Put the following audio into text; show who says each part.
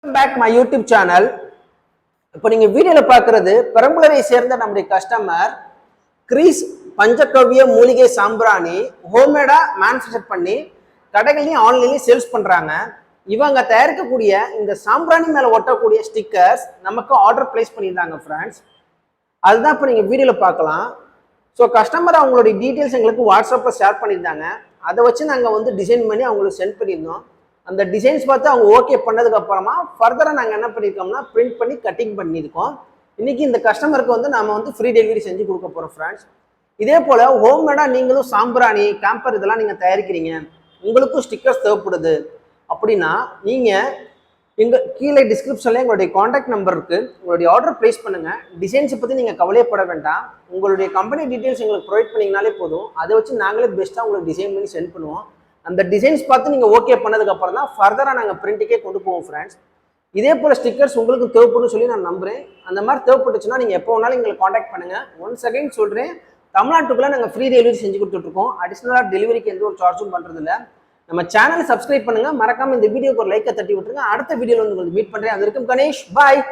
Speaker 1: Back my YouTube channel. இப்போ நீங்க வீடியோல பாக்குறது பெரம்பலூரை சேர்ந்த நம்முடைய கஸ்டமர் கிரீஸ் பஞ்சகவ்ய மூலிகை சாம்பிராணி ஹோம்மேடா மேனுஃபேக்சர் பண்ணி கடைகளையும் ஆன்லைன்லயும் சேல்ஸ் பண்றாங்க. இவங்க தயாரிக்கக்கூடிய இந்த சாம்பிராணி மேல ஒட்டக்கூடிய ஸ்டிக்கர்ஸ் நமக்கு ஆர்டர் பிளேஸ் பண்ணியிருந்தாங்க ஃப்ரெண்ட்ஸ். அதுதான் இப்போ நீங்க வீடியோல பார்க்கலாம். ஸோ கஸ்டமர் அவங்களுடைய டீட்டெயில்ஸ் எங்களுக்கு வாட்ஸ்அப்பில் ஷேர் பண்ணியிருந்தாங்க. அதை வச்சு நாங்கள் டிசைன் பண்ணி அவங்களுக்கு சென்ட் பண்ணியிருந்தோம். அந்த டிசைன்ஸ் பார்த்து அவங்க ஓகே பண்ணதுக்கு அப்புறமா ஃபர்தராக நாங்கள் என்ன பண்ணியிருக்கோம்னா பிரிண்ட் பண்ணி கட்டிங் பண்ணியிருக்கோம். இன்னைக்கு இந்த கஸ்டமருக்கு நாம ஃப்ரீ டெலிவரி செஞ்சு கொடுக்க போகிறோம் ஃப்ரெண்ட்ஸ். இதே போல் ஹோம்மேடாக நீங்களும் சாம்பிராணி கேம்பர் இதெல்லாம் நீங்கள் தயாரிக்கிறீங்க, உங்களுக்கும் ஸ்டிக்கர்ஸ் தேவைப்படுது அப்படின்னா நீங்கள் எங்கள் கீழே டிஸ்கிரிப்ஷன்ல எங்களுடைய காண்டாக்ட் நம்பர் இருக்கு, உங்களுடைய ஆர்டர் பிளேஸ் பண்ணுங்க. டிசைன்ஸை பற்றி நீங்கள் கவலைப்பட வேண்டாம். உங்களுடைய கம்பெனி டீட்டெயில்ஸ் எங்களுக்கு ப்ரொவைட் பண்ணிங்கனாலே போதும். அதை வச்சு நாங்களே பெஸ்ட்டாக உங்களுக்கு டிசைன் பண்ணி சென்ட் பண்ணுவோம். அந்த டிசைன்ஸ் பார்த்து நீங்கள் ஓகே பண்ணதுக்கு அப்புறம் தான் ஃபர்தராக நாங்கள் பிரிண்ட்டுக்கே கொண்டு போவோம் ஃப்ரெண்ட்ஸ். இதே போல் ஸ்டிக்கர்ஸ் உங்களுக்கு தேவைப்படும் சொல்லி நான் நம்புறேன். அந்த மாதிரி தேவைப்பட்டுச்சுன்னா நீங்கள் எப்போ வேணாலும் எங்களை காண்டாக்ட் பண்ணுங்க. ஒன்ஸ் அகைன் சொல்கிறேன், தமிழ்நாட்டுக்குள்ளே நாங்கள் ஃப்ரீ டெலிவரி செஞ்சு கொடுத்துட்ருக்கோம். அடிஷ்னலாக டெலிவரிக்கு எந்த ஒரு சார்ஜும் பண்ணுறதில்ல. நம்ம சேனலை சப்ஸ்கிரைப் பண்ணுங்க, மறக்காம இந்த வீடியோக்கு ஒரு லைக்கை தட்டி விட்டுருங்க. அடுத்த வீடியோவில் உங்களுக்கு மீட் பண்ணுறேன். அது இருக்கும் கணேஷ், பாய்.